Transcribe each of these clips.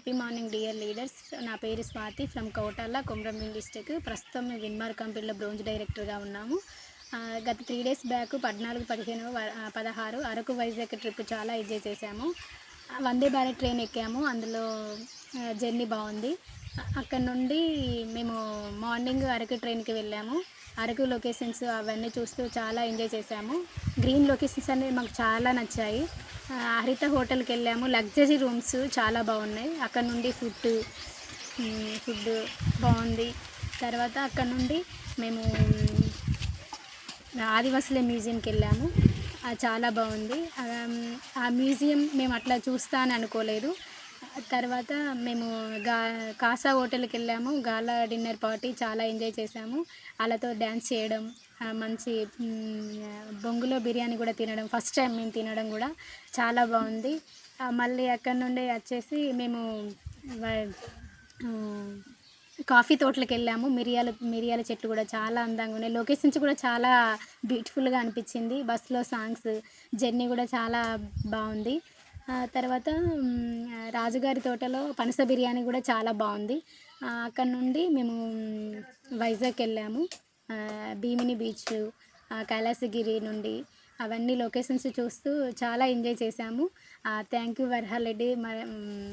Happy morning dear leaders. నా పేరు Swathi from Kautala, Komaram Bheem district. ప్రస్తుతం విన్మార్ కంపెనీలో బ్రోంజ్ డైరెక్టర్గా ఉన్నాము. గత 3 days back 14, 15, 16 Araku Vizag trip చాలా ఎంజాయ్ చేశాము. వందే భారత్ ట్రైన్ ఎక్కాము. అందులో జర్నీ బాగుంది. అక్కడ నుండి మేము మార్నింగ్ అరకు ట్రైన్కి వెళ్ళాము. అరకు లొకేషన్స్ అవన్నీ చూస్తూ చాలా ఎంజాయ్ చేశాము. గ్రీన్ లొకేషన్స్ అనేవి మాకు చాలా నచ్చాయి. హరిత హోటల్కి వెళ్ళాము. లగ్జరీ రూమ్స్ చాలా బాగున్నాయి. అక్కడ నుండి ఫుడ్ బాగుంది. తర్వాత అక్కడ నుండి మేము ఆదివాసుల మ్యూజియంకి వెళ్ళాము. అది చాలా బాగుంది. ఆ మ్యూజియం మేము అట్లా చూస్తా అని అనుకోలేదు. తర్వాత మేము కాసా హోటల్కి వెళ్ళాము. గాలా డిన్నర్ పార్టీ చాలా ఎంజాయ్ చేసాము. వాళ్ళతో డ్యాన్స్ చేయడం, మంచి బొంగులో బిర్యానీ కూడా తినడం, ఫస్ట్ టైం మేము తినడం కూడా చాలా బాగుంది. మళ్ళీ అక్కడ నుండి వచ్చేసి మేము కాఫీ తోటలకు వెళ్ళాము. మిరియాల చెట్లు కూడా చాలా అందంగా ఉన్నాయి. లొకేషన్స్ కూడా చాలా బ్యూటిఫుల్గా అనిపించింది. బస్సులో సాంగ్స్, జర్నీ కూడా చాలా బాగుంది. తర్వాత రాజుగారి తోటలో పనస బిర్యానీ కూడా చాలా బాగుంది. అక్కడ నుండి మేము వైజాగ్ వెళ్ళాము. భీమిని బీచ్, కైలాసగిరి నుండి అవన్నీ లొకేషన్స్ చూస్తూ చాలా ఎంజాయ్ చేశాము. థ్యాంక్ యూ వర్హారెడ్డి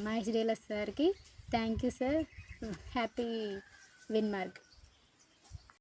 మహేష్ డీలర్స్ సార్కి. Thank you sir. హ్యాపీ విన్మార్గ్.